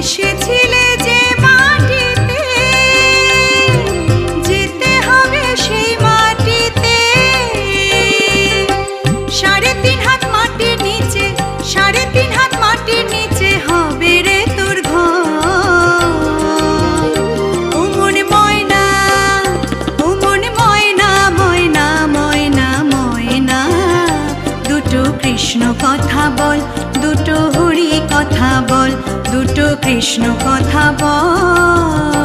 এসেছিলে যে মাটিতে, যেতে হবে সেই মাটিতে। 3.5 হাত মাটির নিচে, 3.5 হাত মাটির নিচে হবে রে তোর ঘর। ও মন ময়না, ও মন ময়না, ময়না ময়না ময়না, দুটো কৃষ্ণ কথা বল, দুটো হরি কথা বল, দুটো কৃষ্ণ কথা বল।